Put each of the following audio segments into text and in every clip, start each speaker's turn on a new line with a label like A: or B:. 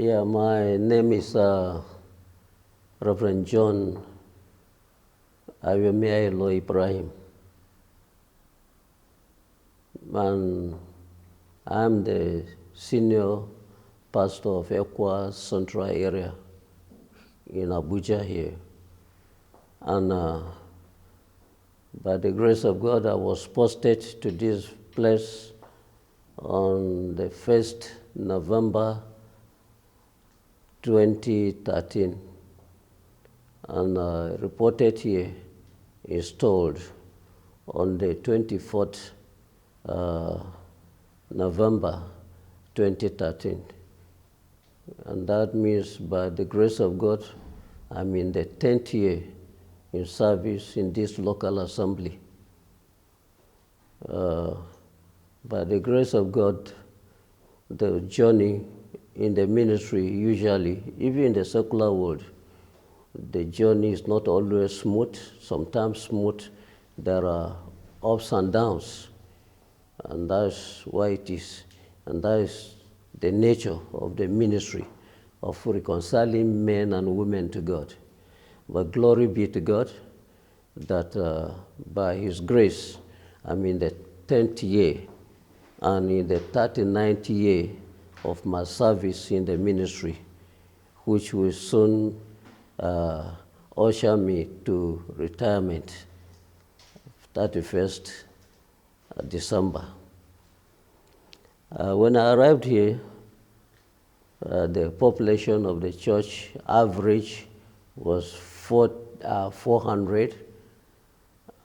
A: Yeah, my name is Reverend John Ibrahim. And I'm the senior pastor of Ekwa Central area in Abuja here. And by the grace of God, I was posted to this place on the 1st November 2013. And reported here, installed on the 24th November 2013. And that means by the grace of God, I'm in the 10th year in service in this local assembly. By the grace of God, the journey in the ministry usually, even in the secular world, the journey is not always smooth, sometimes smooth. There are ups and downs, and that's why it is. And that is the nature of the ministry of reconciling men and women to God. But glory be to God that by His grace, I'm in the 10th year and in the 39th year of my service in the ministry, which will soon usher me to retirement, 31st December. When I arrived here, the population of the church average was 400,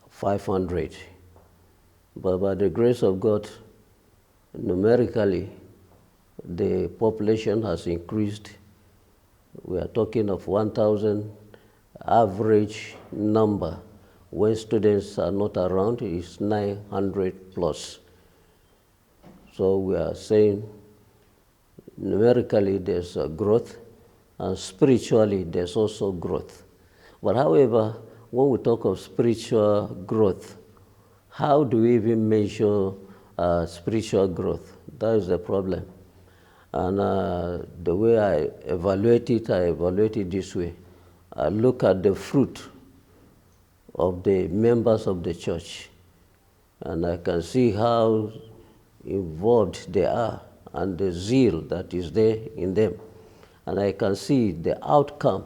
A: 500. But by the grace of God, numerically, the population has increased. We are talking of 1,000 average number. When students are not around, it's 900 plus. So we are saying numerically there's a growth, and spiritually there's also growth. But however, when we talk of spiritual growth, how do we even measure spiritual growth? That is the problem. And the way I evaluate it this way. I look at the fruit of the members of the church, and I can see how involved they are and the zeal that is there in them. And I can see the outcome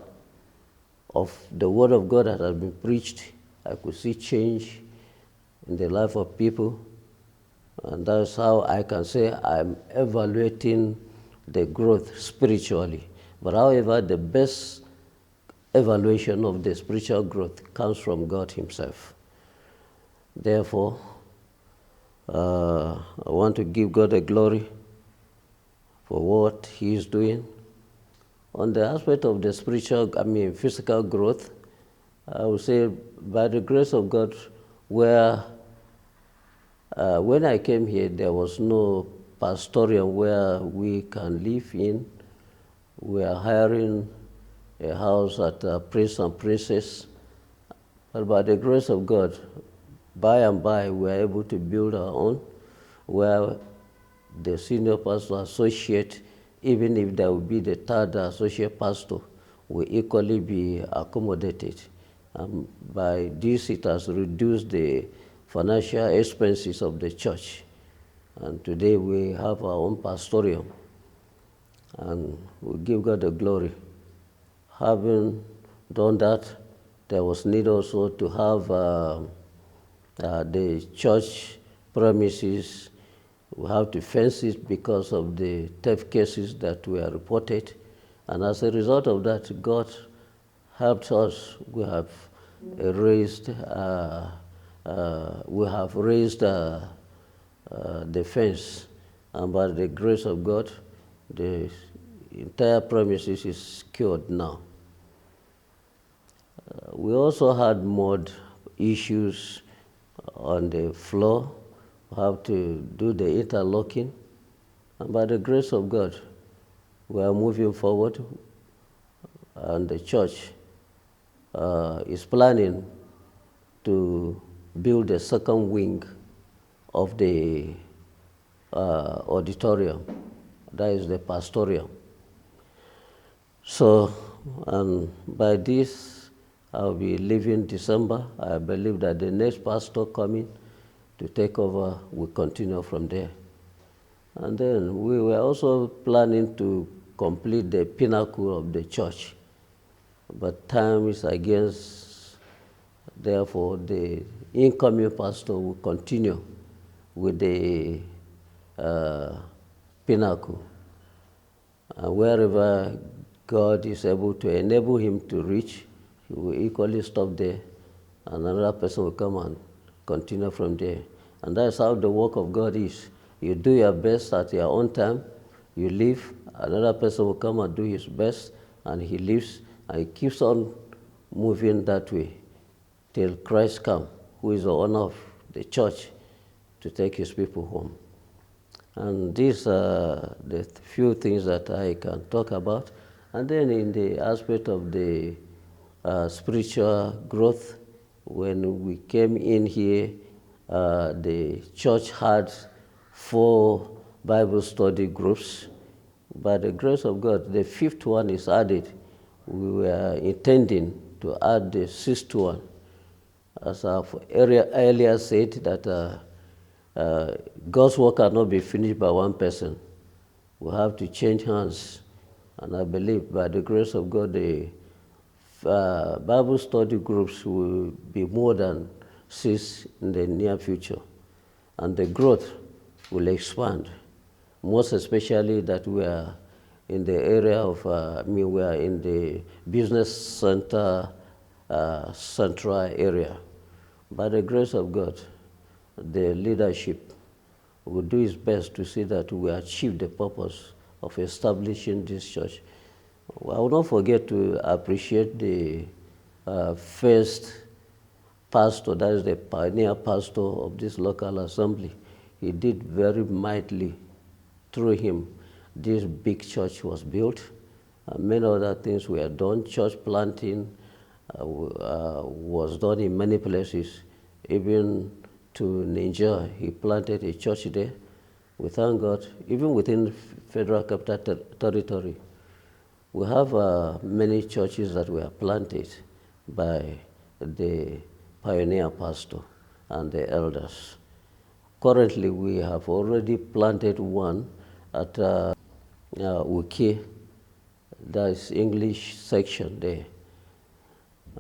A: of the word of God that has been preached. I could see change in the life of people, and that's how I can say I'm evaluating the growth spiritually. But however, the best evaluation of the spiritual growth comes from God Himself. Therefore, I want to give God the glory for what He is doing. On the aspect of the physical growth, I would say by the grace of God, where when I came here, there was no pastoral where we can live in. We are hiring a house at Prince and Princess. But by the grace of God, by and by, we are able to build our own, where the senior pastor associate, even if there will be the third associate pastor, will equally be accommodated. By this, it has reduced the financial expenses of the church. And today we have our own pastoral, and we give God the glory. Having done that, there was need also to have the church premises. We have to fence it because of the theft cases that were reported. And as a result of that, God helped us. We have raised the fence, and by the grace of God, the entire premises is secured now. We also had mud issues on the floor. We have to do the interlocking, and by the grace of God, we are moving forward, and the church is planning to build a second wing of the auditorium, that is the pastoral. So, by this, I'll be leaving December. I believe that the next pastor coming to take over will continue from there. And then we were also planning to complete the pinnacle of the church. But time is against, therefore the incoming pastor will continue with the pinnacle. And wherever God is able to enable him to reach, he will equally stop there, and another person will come and continue from there. And that's how the work of God is. You do your best at your own time, you leave, another person will come and do his best, and he leaves, and he keeps on moving that way till Christ comes, who is the owner of the church, to take his people home. And these are the few things that I can talk about. And then in the aspect of the spiritual growth, when we came in here, the church had 4 Bible study groups. By the grace of God, the 5th one is added. We were intending to add the 6th one. As I've earlier said, that God's work cannot be finished by one person. We have to change hands. And I believe by the grace of God, the Bible study groups will be more than 6 in the near future. And the growth will expand, most especially that we are in the area of, we are in the business center, central area. By the grace of God, the leadership will do its best to see that we achieve the purpose of establishing this church. I will not forget to appreciate the first pastor, that is the pioneer pastor of this local assembly. He did very mightily. Through him, this big church was built. Many other things were done. Church planting was done in many places. Even to Niger, he planted a church there. We thank God, even within Federal Capital Territory, we have many churches that were planted by the pioneer pastor and the elders. Currently, we have already planted one at Uke, that's English section there.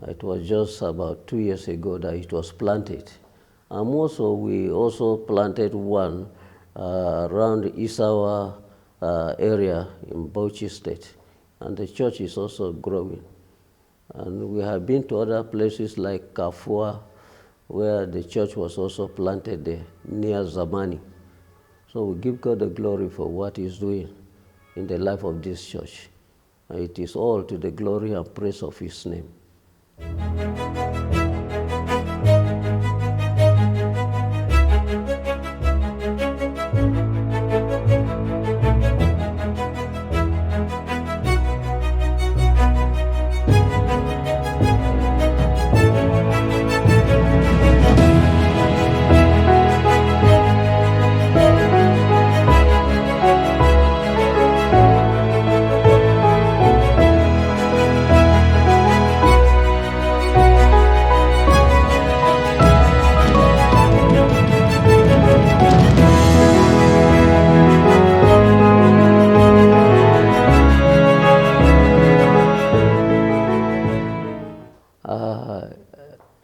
A: It was just about 2 years ago that it was planted. And also, we also planted one around Isawa area in Bauchi State. And the church is also growing. And we have been to other places like Kafua, where the church was also planted there, near Zamani. So we give God the glory for what he's doing in the life of this church. And it is all to the glory and praise of his name.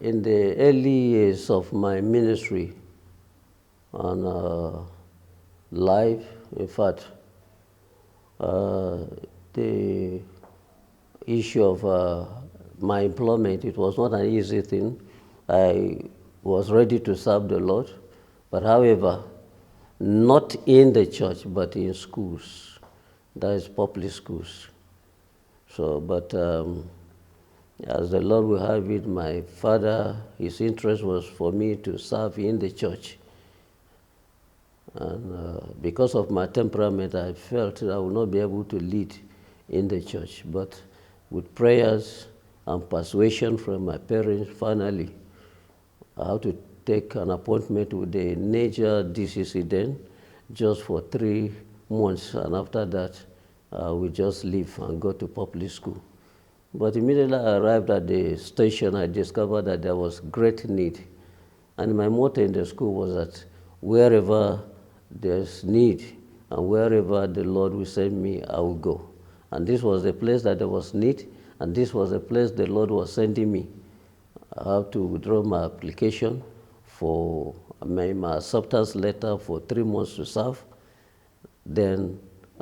A: In the early years of my ministry on life, in fact, the issue of my employment, it was not an easy thing. I was ready to serve the Lord, but however, not in the church, but in schools, that is public schools. So, but as the Lord will have it, my father, his interest was for me to serve in the church. And because of my temperament, I felt that I would not be able to lead in the church. But with prayers and persuasion from my parents, finally, I had to take an appointment with the Niger DCC then, just for 3 months. And after that, we just leave and go to public school. But immediately I arrived at the station, I discovered that there was great need. And my motto in the school was that wherever there's need and wherever the Lord will send me, I will go. And this was the place that there was need, and this was the place the Lord was sending me. I have to withdraw my application for my acceptance letter for 3 months to serve. Then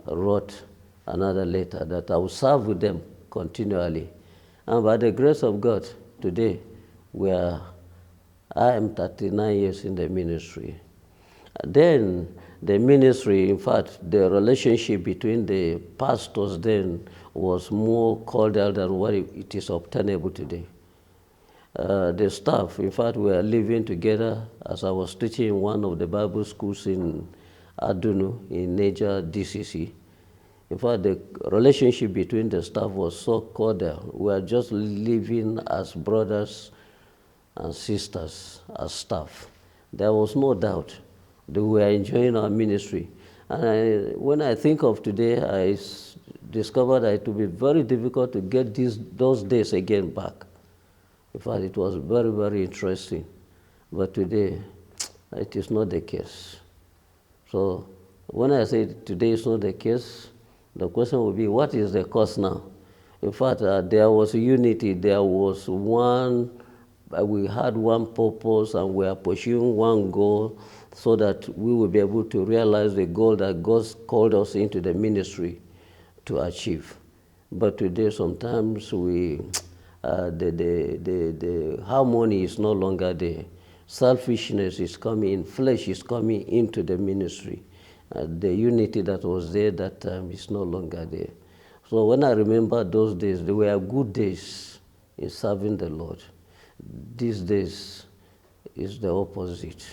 A: I wrote another letter that I will serve with them continually. And by the grace of God, today I am 39 years in the ministry. Then the ministry, in fact, the relationship between the pastors then was more cordial than what it is obtainable today. The staff, in fact, we are living together as I was teaching in one of the Bible schools in Adunu, in Niger, DCC. In fact, the relationship between the staff was so cordial. We are just living as brothers and sisters, as staff. There was no doubt that we are enjoying our ministry. And when I think of today, I discovered that it would be very difficult to get those days again back. In fact, it was very, very interesting. But today, it is not the case. So when I say today is not the case, the question will be, what is the cause now? In fact, there was unity, there was one, we had one purpose, and we are pursuing one goal so that we will be able to realize the goal that God called us into the ministry to achieve. But today, sometimes the harmony is no longer there. Selfishness is coming in, flesh is coming into the ministry. The unity that was there that time is no longer there. So when I remember those days, they were good days in serving the Lord. These days is the opposite.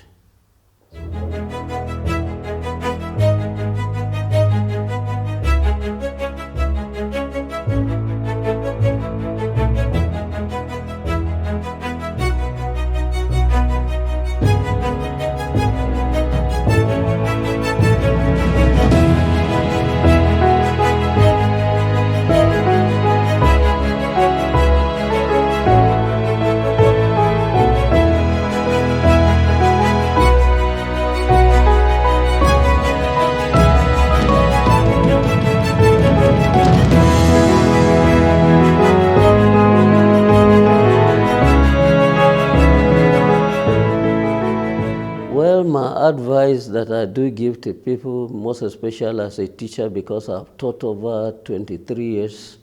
A: My advice that I do give to people, most especially as a teacher, because I've taught over 23 years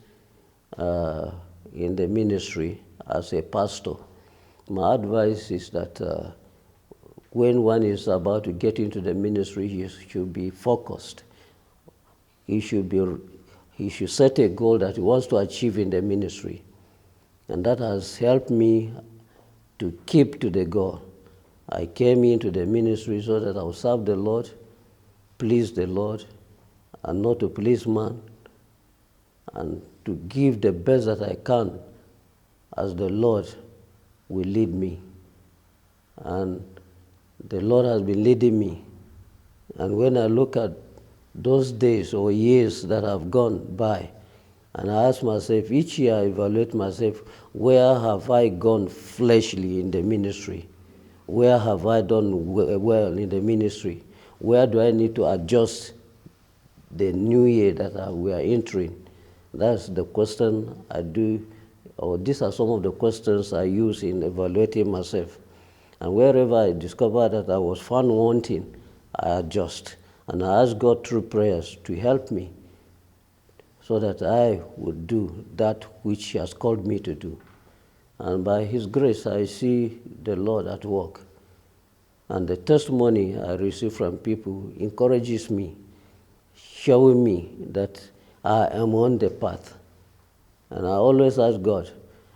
A: in the ministry as a pastor. My advice is that when one is about to get into the ministry, he should be focused. He should set a goal that he wants to achieve in the ministry. And that has helped me to keep to the goal. I came into the ministry so that I would serve the Lord, please the Lord, and not to please man, and to give the best that I can as the Lord will lead me. And the Lord has been leading me. And when I look at those days or years that have gone by, and I ask myself, each year I evaluate myself, where have I gone fleshly in the ministry? Where have I done well in the ministry? Where do I need to adjust the new year that we are entering? That's the question I do, or these are some of the questions I use in evaluating myself. And wherever I discover that I was found wanting, I adjust. And I ask God through prayers to help me so that I would do that which He has called me to do. And by His grace, I see the Lord at work. And the testimony I receive from people encourages me, showing me that I am on the path. And I always ask God,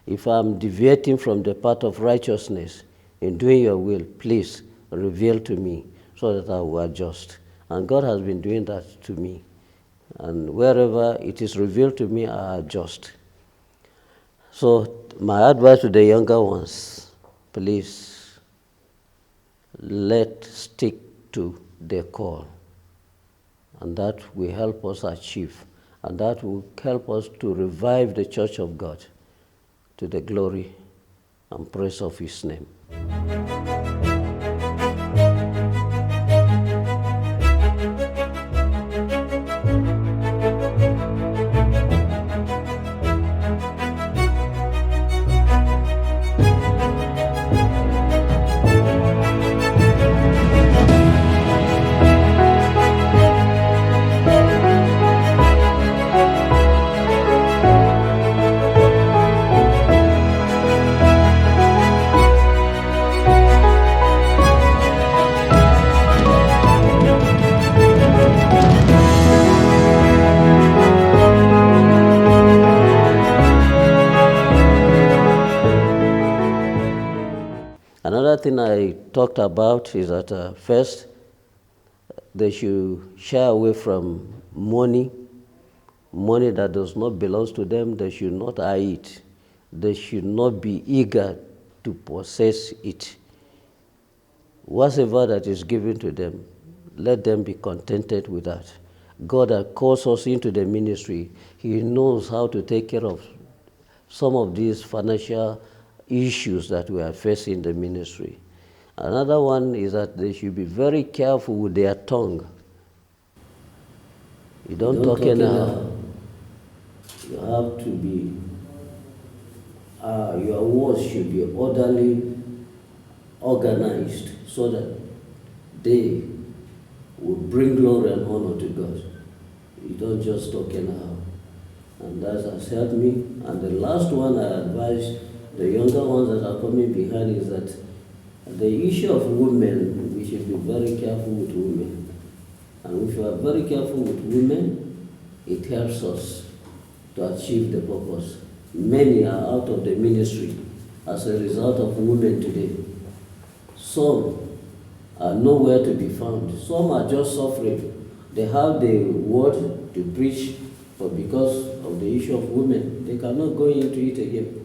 A: if I'm deviating from the path of righteousness in doing your will, please reveal to me so that I will adjust. And God has been doing that to me. And wherever it is revealed to me, I adjust. So my advice to the younger ones, please, let's stick to the call. And that will help us achieve. And that will help us to revive the church of God to the glory and praise of His name. Another thing I talked about is that first, they should shy away from money that does not belong to them. They should not eye it. They should not be eager to possess it. Whatever that is given to them, let them be contented with that. God that calls us into the ministry, He knows how to take care of some of these financial issues that we are facing in the ministry. Another one is that they should be very careful with their tongue. You don't talk anyhow. You have to be, your words should be orderly, organized, so that they will bring glory and honor to God. You don't just talk anyhow. And that has helped me. And the last one I advise the younger ones that are coming behind is that the issue of women, we should be very careful with women. And if we are very careful with women, it helps us to achieve the purpose. Many are out of the ministry as a result of women today. Some are nowhere to be found. Some are just suffering. They have the word to preach, but because of the issue of women, they cannot go into it again.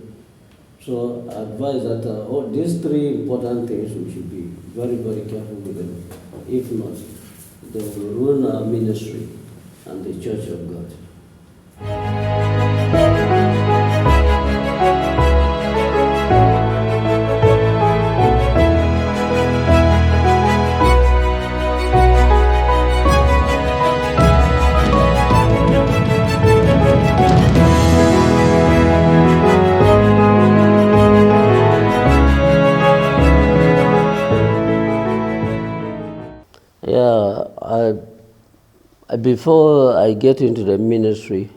A: So I advise that all these three important things, we should be very, very careful with them. If not, they will ruin our ministry and the church of God. Before I get into the ministry,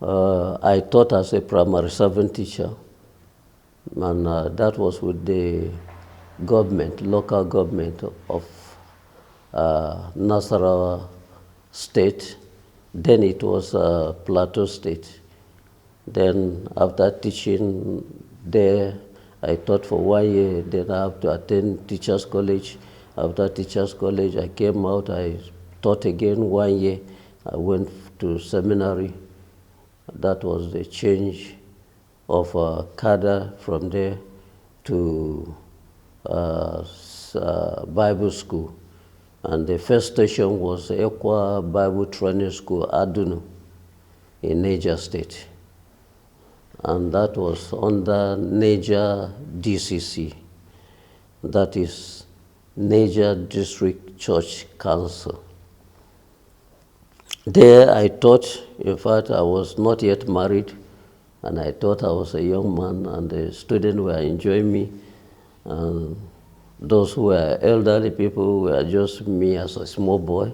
A: I taught as a primary 7 teacher, and that was with the government, local government of Nasarawa State. Then it was Plateau State. Then after teaching there, I taught for 1 year. Then I have to attend Teachers College. After Teachers College, I came out, I taught again 1 year. I went to seminary. That was the change of cadre from there to Bible school. And the first station was Ekwa Bible Training School, Adunu, in Niger State. And that was under Niger DCC. That is Niger District Church Council. There I taught. In fact, I was not yet married, and I thought I was a young man, and the students were enjoying me. And those who were elderly people were just me as a small boy.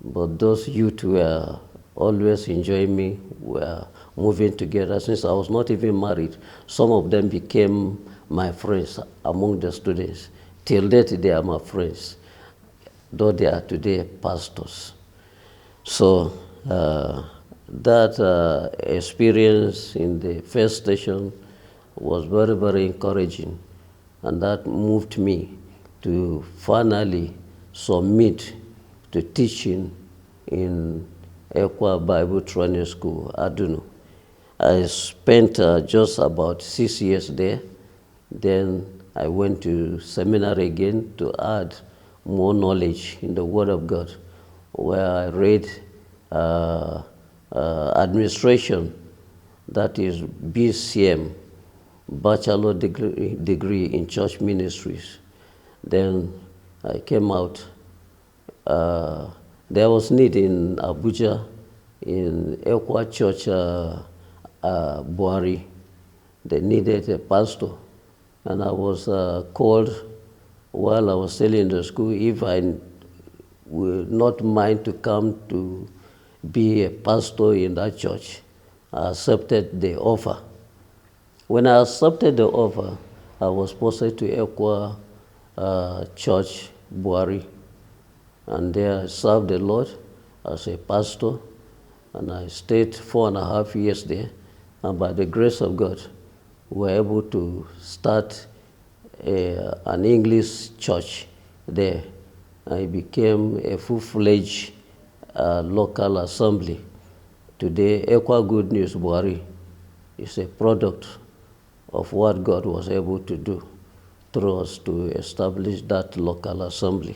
A: But those youth were always enjoying me, were moving together. Since I was not even married, some of them became my friends among the students. Till date, they are my friends, though they are today pastors. So that experience in the first station was very, very encouraging. And that moved me to finally submit to teaching in Ekwa Bible Training School, Adunu. I spent just about 6 years there. Then I went to seminary again to add more knowledge in the Word of God, where I read administration, that is BCM, bachelor degree in church ministries. Then I came out. There was need in Abuja, in Ekwa Church, Buhari. They needed a pastor. And I was called while I was still in the school if I would not mind to come to be a pastor in that church. I accepted the offer. When I accepted the offer, I was posted to Ekwa Church, Buhari. And there I served the Lord as a pastor. And I stayed 4.5 years there. And by the grace of God, we were able to start an English church there. I became a full-fledged local assembly. Today, Ekwa Good News Buhari is a product of what God was able to do through us to establish that local assembly.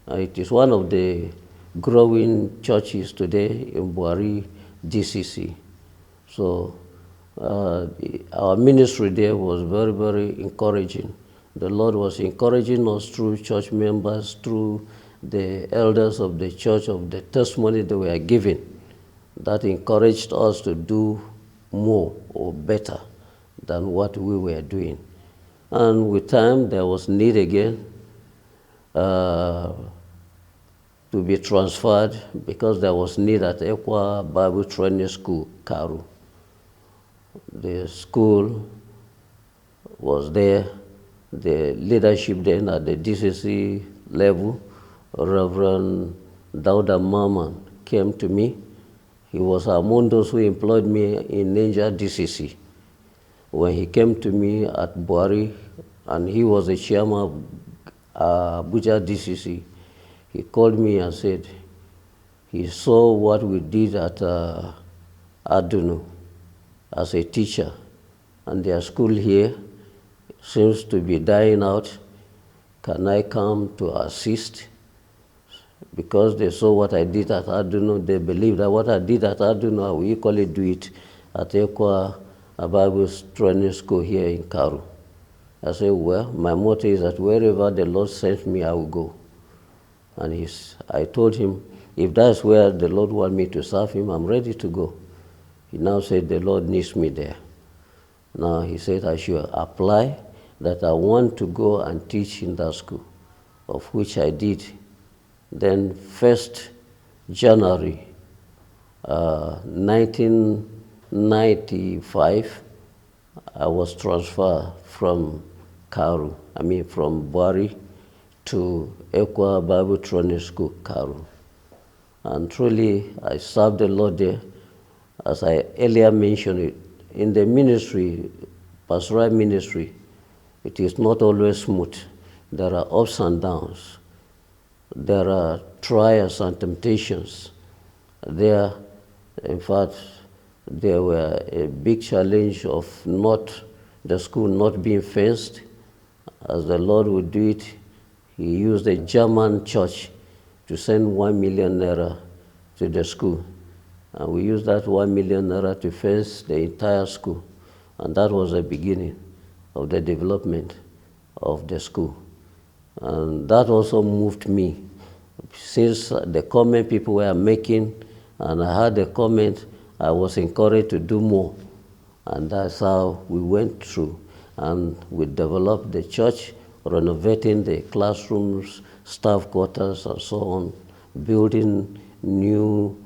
A: It is one of the growing churches today in Buhari DCC. So our ministry there was very, very encouraging. The Lord was encouraging us through church members, through the elders of the church, of the testimony they were giving. That encouraged us to do more or better than what we were doing. And with time, there was need again to be transferred because there was need at Ekwa Bible Training School, Karu. The school was there. The leadership then at the DCC level, Reverend Dauda Maman, came to me. He was among those who employed me in Ninja DCC. When he came to me at Buhari, and he was the chairman of Abuja DCC, he called me and said he saw what we did at Adunu as a teacher, and their school here seems to be dying out. Can I come to assist? Because they saw what I did at Adunu, they believed that what I did at Adunu, I will equally do it at Ekwa Bible Training School here in Karu. I said, well, my motto is that wherever the Lord sends me, I will go. And I told him, if that's where the Lord wants me to serve him, I'm ready to go. He now said, the Lord needs me there. Now he said I should apply, that I want to go and teach in that school, of which I did. Then 1st January 1995, I was transferred from from Buhari to Ekwa Bible Training School, Karu. And truly, I served the Lord there. As I earlier mentioned it, in the ministry, Pastoral Ministry, it is not always smooth. There are ups and downs. There are trials and temptations. There, in fact, there were a big challenge of the school not being fenced. As the Lord would do it, he used a German church to send 1 million naira to the school. And we used that 1 million naira to fence the entire school. And that was the beginning of the development of the school. And that also moved me. Since the comment people were making, and I had the comment, I was encouraged to do more. And that's how we went through. And we developed the church, renovating the classrooms, staff quarters, and so on, building new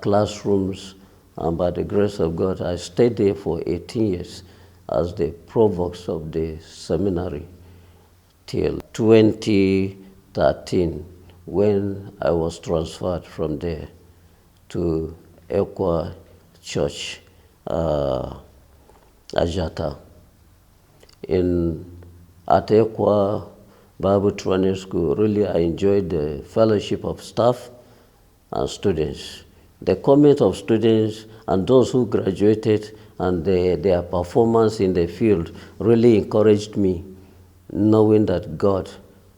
A: classrooms. And by the grace of God, I stayed there for 18 years as the provost of the seminary till 2013, when I was transferred from there to Ekwa Church, Ajata. At Ekwa Bible Training School, really I enjoyed the fellowship of staff and students. The comment of students and those who graduated and their performance in the field really encouraged me, knowing that God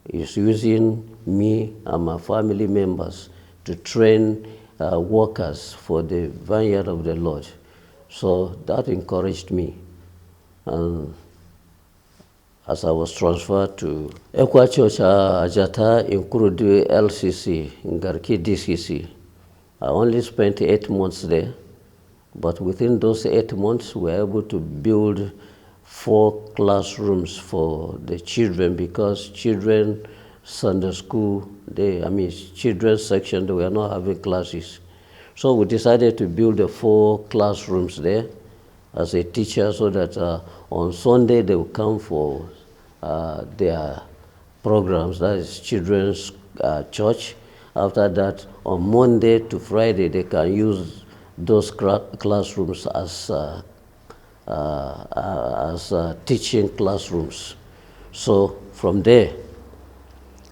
A: is using me and my family members to train workers for the vineyard of the Lord. So that encouraged me. And as I was transferred to Ekwa Church Ajata in Kurudu LCC, in Garki DCC, I only spent 8 months there. But within those 8 months, we were able to build 4 classrooms for the children, because children Sunday school, children's section, they were not having classes. So we decided to build the 4 classrooms there as a teacher, so that on Sunday they will come for their programs, that is children's church. After that, on Monday to Friday, they can use those classrooms as teaching classrooms. So from there,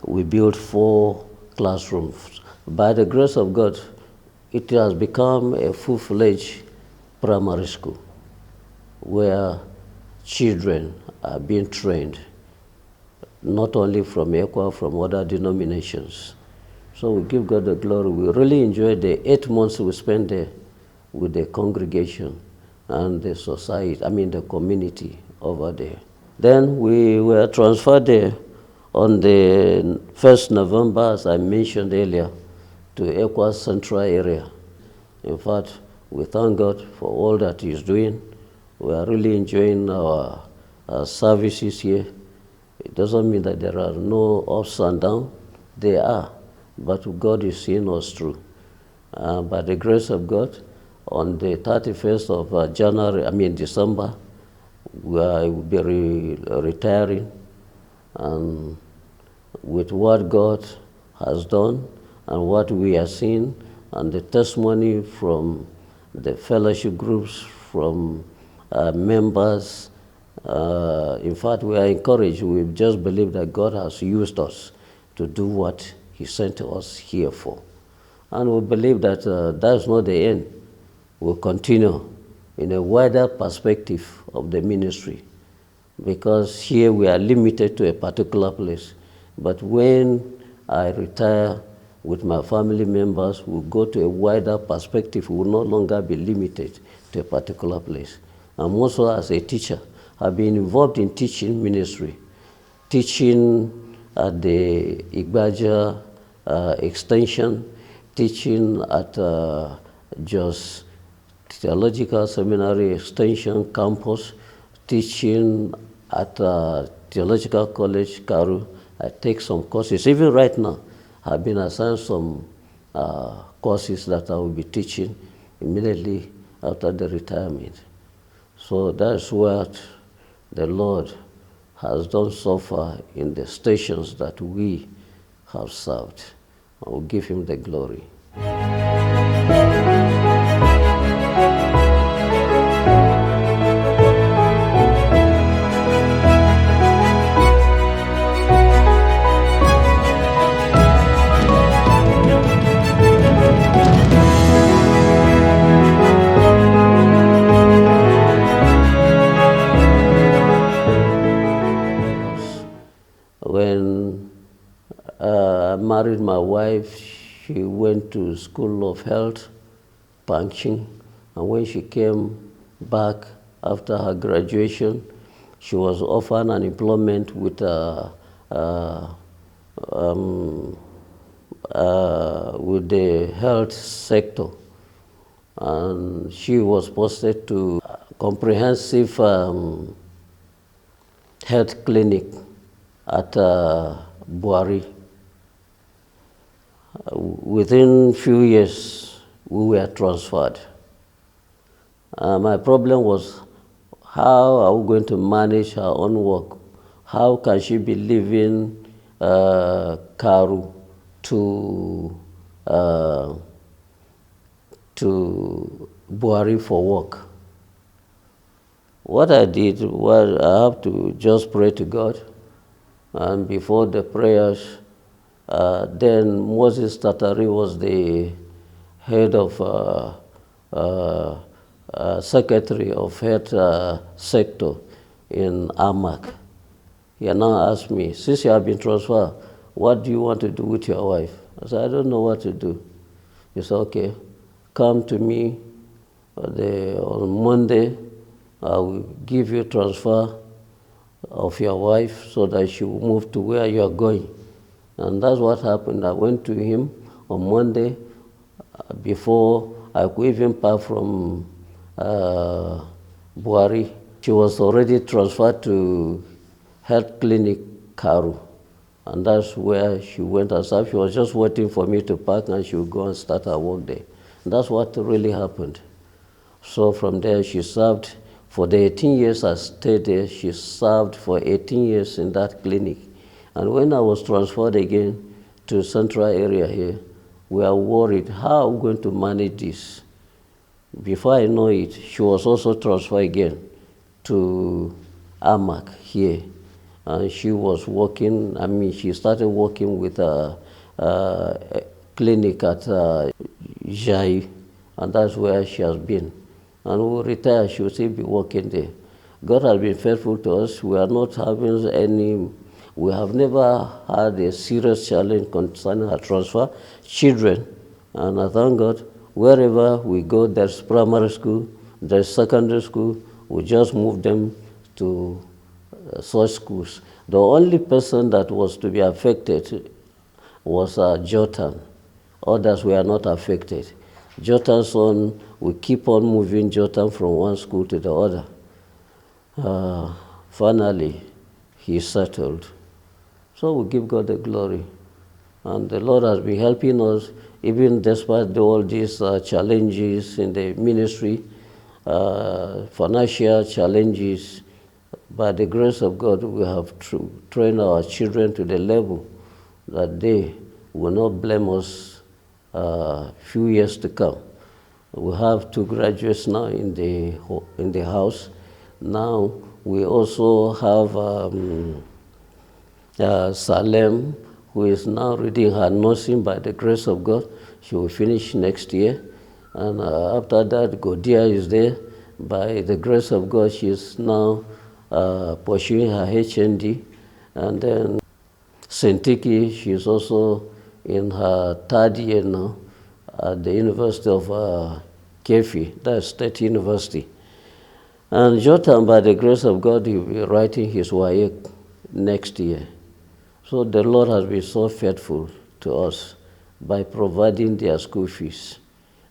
A: we built 4 classrooms. By the grace of God, it has become a full-fledged primary school where children are being trained, not only from Ekwa, from other denominations. So we give God the glory. We really enjoyed the 8 months we spent there with the congregation and the society, the community over there. Then we were transferred there on the 1st November, as I mentioned earlier, to Ekwa Central area. In fact, we thank God for all that He's doing. We are really enjoying our services here. It doesn't mean that there are no ups and downs. There are, but God is seeing us through. By the grace of God, on the 31st of December, we will be retiring. And with what God has done and what we are seeing, and the testimony from the fellowship groups, from members, in fact, we are encouraged. We just believe that God has used us to do what He sent us here for. And we believe that that's not the end. We'll continue in a wider perspective of the ministry, because here we are limited to a particular place. But when I retire with my family members, we'll go to a wider perspective. We will no longer be limited to a particular place. I'm also, as a teacher, I've been involved in teaching ministry, teaching at the Igbaja extension, teaching at Jos Theological Seminary Extension Campus, teaching at Theological College, Karu. I take some courses. Even right now, I've been assigned some courses that I will be teaching immediately after the retirement. So that's what the Lord has done so far in the stations that we have served. I will give Him the glory. When I married my wife, she went to School of Health, Panching, and when she came back after her graduation, she was offered an employment with the health sector, and she was posted to a comprehensive health clinic at Buari. Within few years, we were transferred. My problem was, how are we going to manage her own work? How can she be leaving Karu to Buari for work? What I did was, I have to just pray to God. And before the prayers, then Moses Tatari was the head of secretary of health sector in Amak. He now asked me, since you have been transferred, what do you want to do with your wife? I said, I don't know what to do. He said, okay, come to me on Monday. I will give you transfer of your wife so that she will move to where you are going. And that's what happened. I went to him on Monday before I could even pack from Buhari. She was already transferred to health clinic Karu. And that's where she went herself. She was just waiting for me to pack and she would go and start her work day. And that's what really happened. So from there she served for the 18 years I stayed there. She served for 18 years in that clinic. And when I was transferred again to central area here, we are worried, how are we going to manage this? Before I know it, she was also transferred again to Amak here. And she was working, she started working with a clinic at Jai, and that's where she has been. And when we retire, she will still be working there. God has been faithful to us. We are not having we have never had a serious challenge concerning her transfer. Children, and I thank God, wherever we go, there's primary school, there's secondary school, we just move them to such schools. The only person that was to be affected was Jotan. Others were not affected. Jotan's son, we keep on moving Jotan from one school to the other. Finally, he settled. So we give God the glory. And the Lord has been helping us, even despite all these challenges in the ministry, financial challenges. By the grace of God, we have trained our children to the level that they will not blame us few years to come. We have 2 graduates now in the house. Now we also have Salem, who is now reading her nursing by the grace of God. She will finish next year. And after that, Godia is there. By the grace of God, she is now pursuing her HND. And then Sentiki, she is also in her 3rd year now at the University of Kefi, that's State University. And Jotam, by the grace of God, he will be writing his WAEC next year. So the Lord has been so faithful to us by providing their school fees.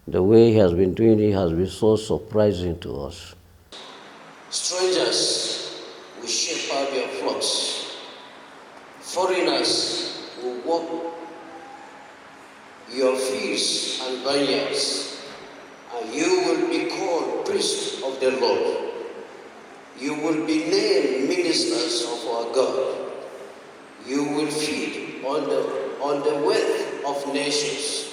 A: The way he has been doing it has been so surprising to us.
B: Strangers will shepherd your flocks. Foreigners will walk your fields and vineyards, and you will be called priests of the Lord. You will be named ministers of our God. You will feed on the wealth of nations,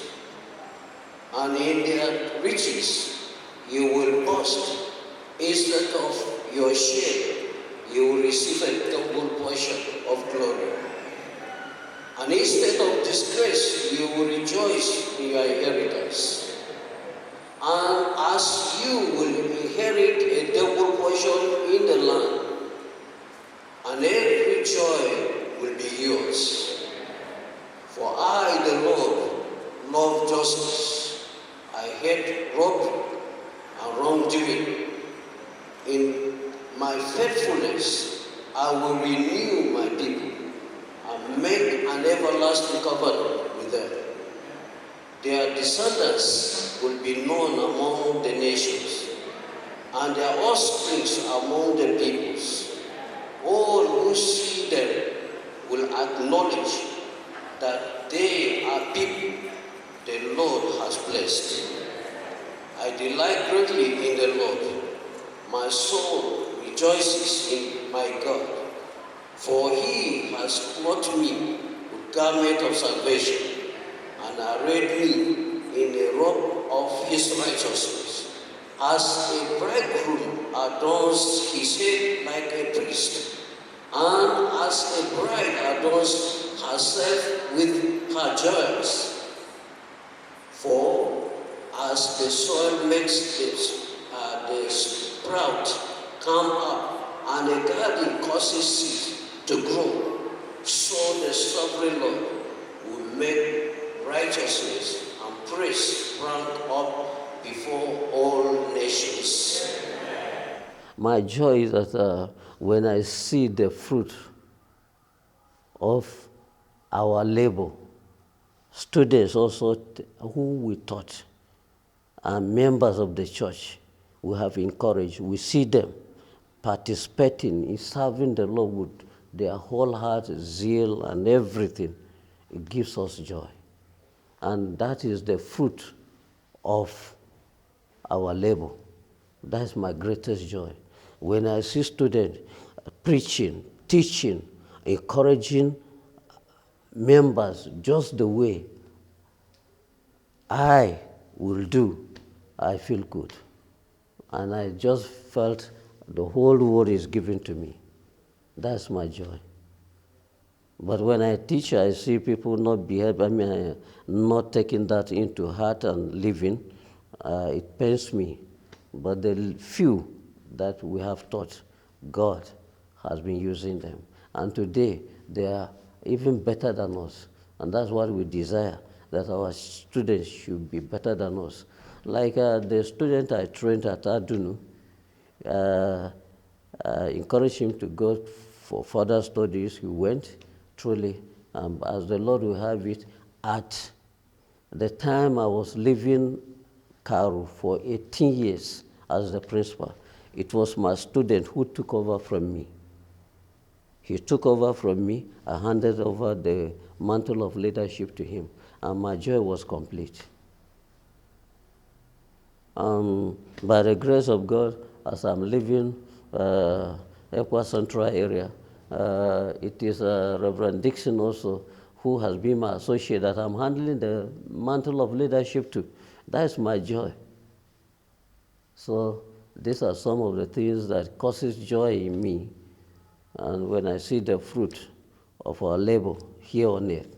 B: and in their riches you will boast. Instead of your share, you will receive a double portion of glory. And instead of disgrace, you will rejoice in your inheritance. And as you will inherit a double portion in the land, and every joy will be yours. For I, the Lord, love justice. I hate robbery and wrongdoing. In my faithfulness, I will renew my people and make an everlasting covenant with them. Their descendants will be known among the nations, and their offspring among the peoples. All who see them will acknowledge that they are people the Lord has blessed. I delight greatly in the Lord. My soul rejoices in my God, for he has clothed me with garment of salvation and arrayed me in a robe of his righteousness. As a bridegroom adorns his head like a priest, and as a bride adorns herself with her joys. For as the soil makes the sprout come up, and a garden causes seed to grow, so the sovereign Lord will make righteousness and priest ranked up before all nations.
A: My joy is that when I see the fruit of our labor, students also who we taught, and members of the church we have encouraged, we see them participating in serving the Lord with their whole heart, zeal, and everything. It gives us joy. And that is the fruit of our labor. That's my greatest joy. When I see students preaching, teaching, encouraging members just the way I will do, I feel good. And I just felt the whole world is given to me. That's my joy. But when I teach, I see people not not taking that into heart and living. It pains me. But the few that we have taught, God has been using them. And today, they are even better than us. And that's what we desire, that our students should be better than us. Like the student I trained at Adunu, encouraged him to go for further studies. He went, truly, as the Lord will have it. At the time I was leaving Karu for 18 years as the principal, it was my student who took over from me. He took over from me. I handed over the mantle of leadership to him, and my joy was complete. By the grace of God, as I'm leaving Ekwa Central area, it is Reverend Dixon also who has been my associate that I'm handling the mantle of leadership to. That's my joy. So these are some of the things that causes joy in me, and when I see the fruit of our labor here on earth.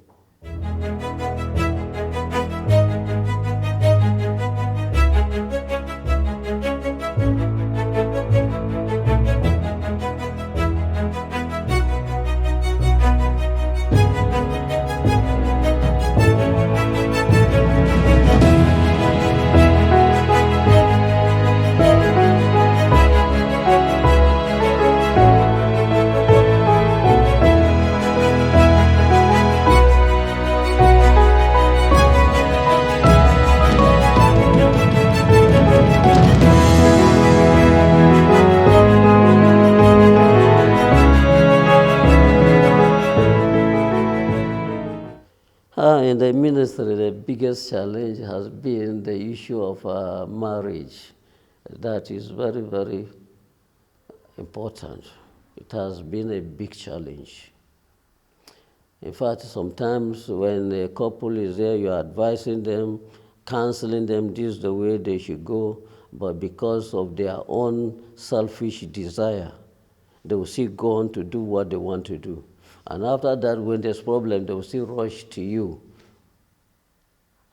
A: In the ministry, the biggest challenge has been the issue of marriage. That is very, very important. It has been a big challenge. In fact, sometimes when a couple is there, you're advising them, counseling them, this is the way they should go, but because of their own selfish desire, they will still go on to do what they want to do. And after that, when there's problem, they will still rush to you.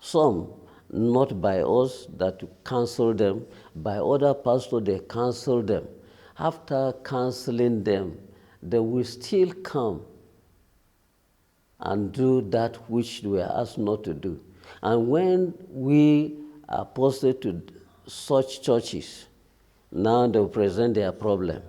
A: Some, not by us that counsel them, by other pastors, they counsel them. After counseling them, they will still come and do that which we are asked not to do. And when we are posted to such churches, now they will present their problem.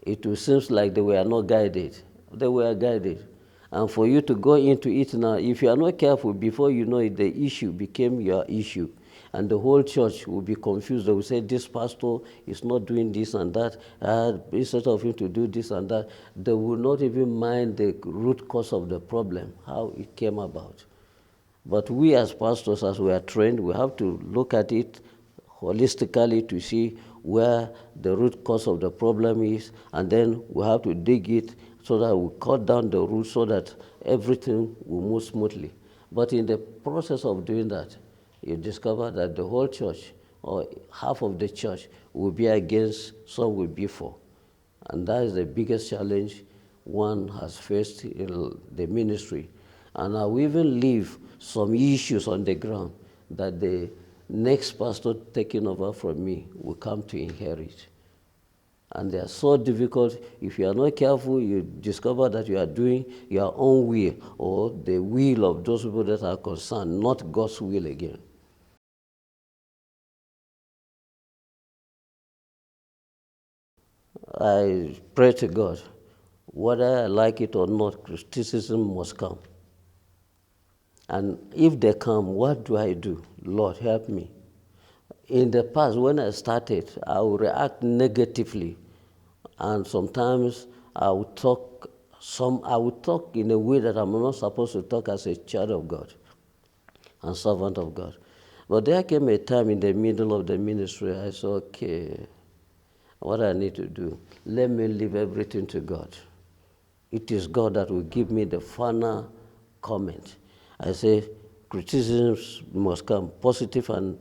A: It will seem like they were not guided. They were guided. And for you to go into it now, if you are not careful, before you know it, the issue became your issue. And the whole church will be confused. They will say, this pastor is not doing this and that. Instead of him to do this and that, they will not even mind the root cause of the problem, how it came about. But we as pastors, as we are trained, we have to look at it holistically to see where the root cause of the problem is, and then we have to dig it so that we cut down the root so that everything will move smoothly. But in the process of doing that, you discover that the whole church, or half of the church, will be against, some will be for. And that is the biggest challenge one has faced in the ministry. And I will even leave some issues on the ground that the next pastor taking over from me will come to inherit. And they are so difficult. If you are not careful, you discover that you are doing your own will or the will of those people that are concerned, not God's will again. I pray to God, whether I like it or not, criticism must come. And if they come, what do I do? Lord, help me. In the past, when I started, I would react negatively, and sometimes I would talk in a way that I'm not supposed to talk as a child of God and servant of God. But there came a time in the middle of the ministry, I said, okay, what I need to do, let me leave everything to God. It is God that will give me the final comment. I say, criticisms must come, positive and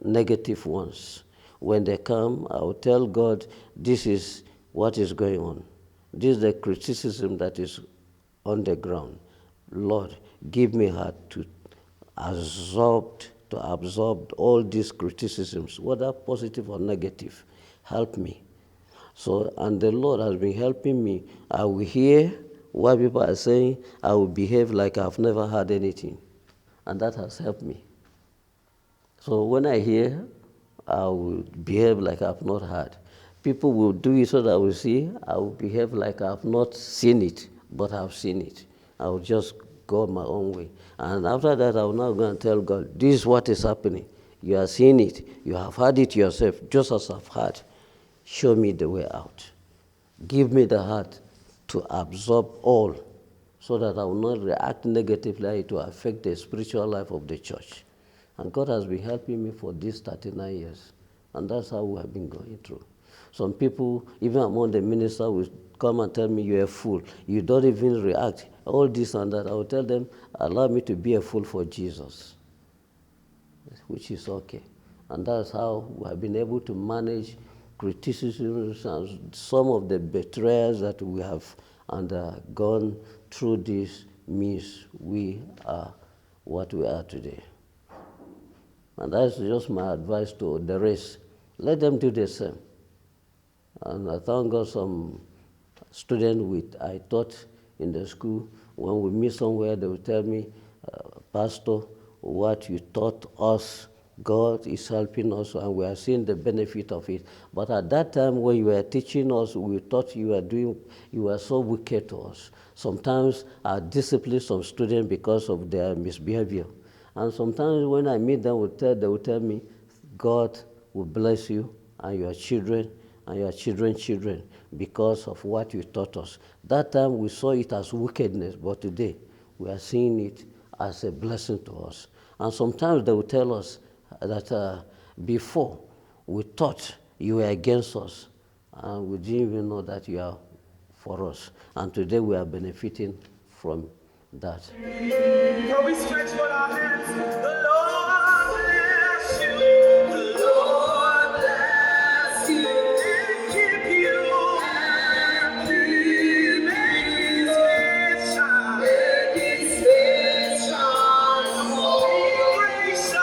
A: negative ones. When they come, I will tell God, this is what is going on. This is the criticism that is on the ground. Lord, give me heart to absorb all these criticisms, whether positive or negative. Help me. So, and the Lord has been helping me. I will hear what people are saying. I will behave like I've never heard anything. And that has helped me. So when I hear, I will behave like I've not heard. People will do it so that I will see. I will behave like I've not seen it, but I've seen it. I will just go my own way. And after that, I will now go and tell God, this is what is happening. You are seeing it. You have heard it yourself, just as I've heard. Show me the way out. Give me the heart to absorb all so that I will not react negatively to affect the spiritual life of the church. And God has been helping me for these 39 years. And that's how we have been going through. Some people, even among the ministers, will come and tell me, you're a fool. You don't even react. All this and that. I will tell them, allow me to be a fool for Jesus, which is okay. And that's how we have been able to manage criticisms and some of the betrayals that we have undergone through this means we are what we are today. And that's just my advice to the rest. Let them do the same. And I thank God some students I taught in the school, when we meet somewhere, they will tell me, Pastor, what you taught us, God is helping us, and we are seeing the benefit of it. But at that time, when you were teaching us, we thought you were so wicked to us. Sometimes I discipline some students because of their misbehavior. And sometimes when I meet them, they will tell me, God will bless you and your children and your children's children because of what you taught us. That time we saw it as wickedness, but today we are seeing it as a blessing to us. And sometimes they will tell us that before we thought you were against us, and we didn't even know that you are for us. And today we are benefiting from that.
C: Can we stretch for our hands? The Lord bless you. The Lord bless you and keep you. And make His face shine. Make His face shine upon you. Gracious.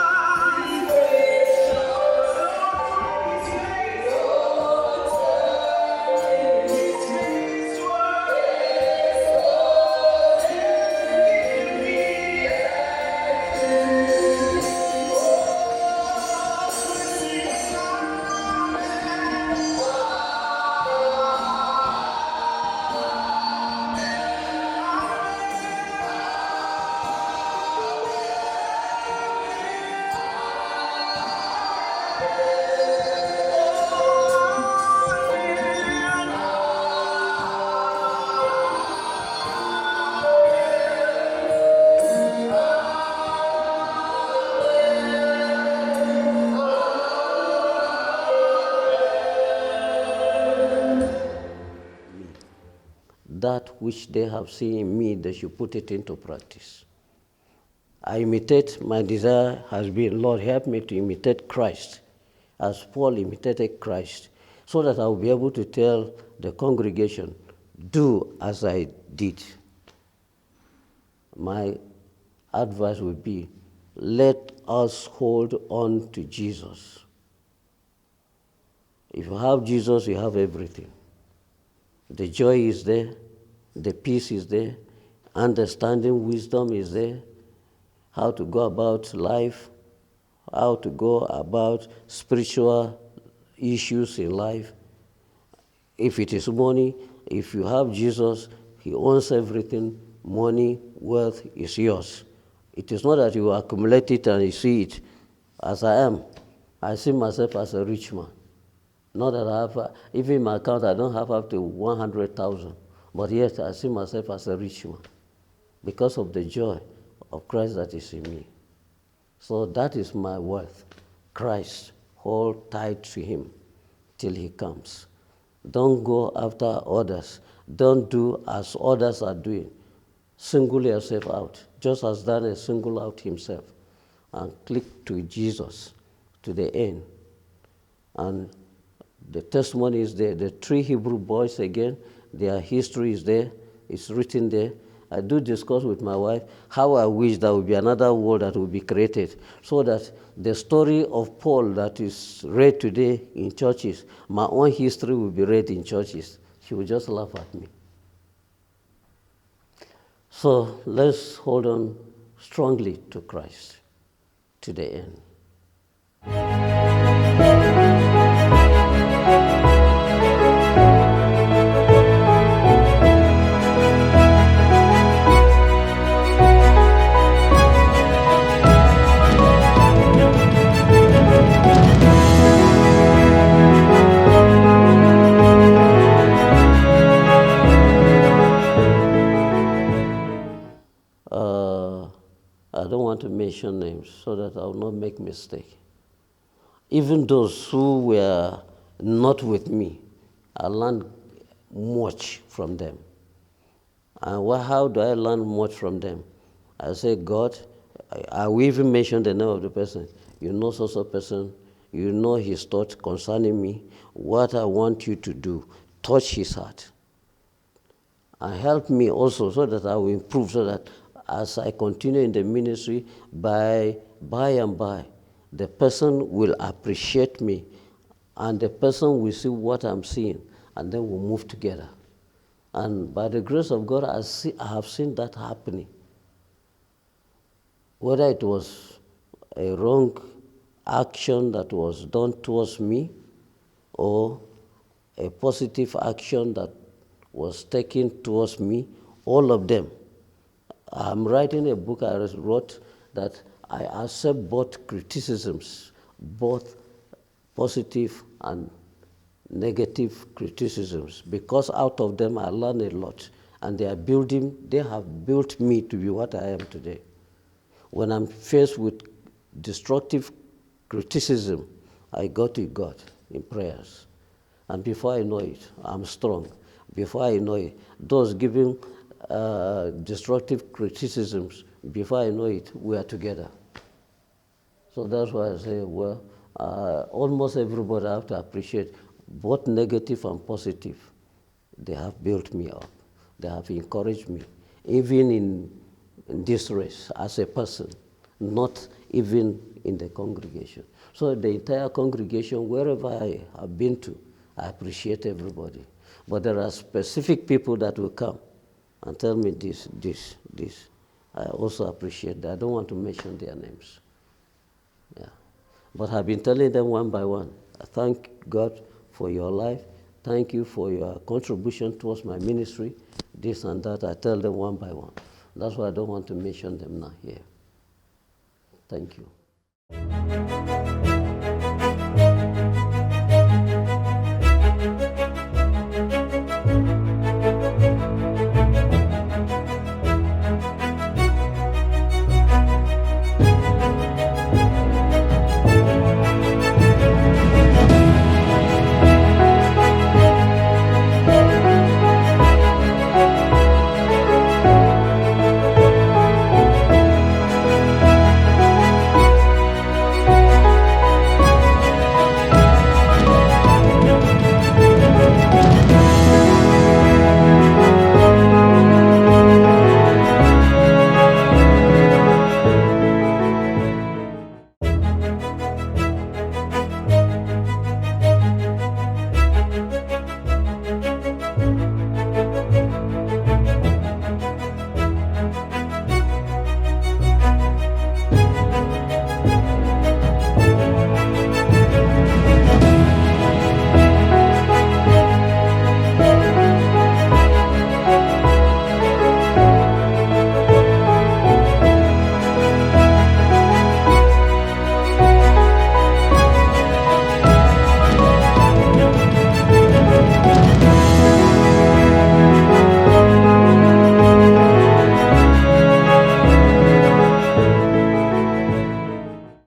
A: That which they have seen in me, they should put it into practice. I imitate, my desire has been, Lord, help me to imitate Christ, as Paul imitated Christ, so that I will be able to tell the congregation, do as I did. My advice would be, let us hold on to Jesus. If you have Jesus, you have everything. The joy is there, the peace is there, understanding, wisdom is there, how to go about life, how to go about spiritual issues in life. If it is money, if you have Jesus, he owns everything. Money, wealth is yours. It is not that you accumulate it and you see it. As I am, I see myself as a rich man. Not that I have, even in my account, I don't have up to 100,000. But yet, I see myself as a rich man because of the joy of Christ that is in me. So that is my wealth. Christ, hold tight to him till he comes. Don't go after others. Don't do as others are doing. Single yourself out, just as Daniel singled out himself, and click to Jesus to the end. And the testimony is there. The 3 Hebrew boys again, their history is there. It's written there. I do discuss with my wife how I wish there would be another world that would be created so that the story of Paul that is read today in churches, my own history will be read in churches. She will just laugh at me. So let's hold on strongly to Christ to the end. I don't want to mention names so that I will not make mistake. Even those who were not with me, I learned much from them. And how do I learn much from them? I say, God, I will even mention the name of the person. You know such person, you know his thoughts concerning me, what I want you to do. Touch his heart. And help me also so that I will improve, so that as I continue in the ministry, by and by, the person will appreciate me, and the person will see what I'm seeing, and then we'll move together. And by the grace of God, I have seen that happening. Whether it was a wrong action that was done towards me, or a positive action that was taken towards me, all of them. I'm writing a book I wrote that I accept both criticisms, both positive and negative criticisms, because out of them I learn a lot, and they have built me to be what I am today. When I'm faced with destructive criticism, I go to God in prayers. And before I know it, I'm strong. Before I know it, those giving destructive criticisms, before I know it, we are together. So that's why I say, well, almost everybody I have to appreciate, both negative and positive. They have built me up. They have encouraged me, even in this race as a person, not even in the congregation. So the entire congregation, wherever I have been to, I appreciate everybody. But there are specific people that will come and tell me this. I also appreciate that. I don't want to mention their names. Yeah. But I've been telling them one by one. I thank God for your life. Thank you for your contribution towards my ministry, this and that. I tell them one by one. That's why I don't want to mention them now here. Thank you.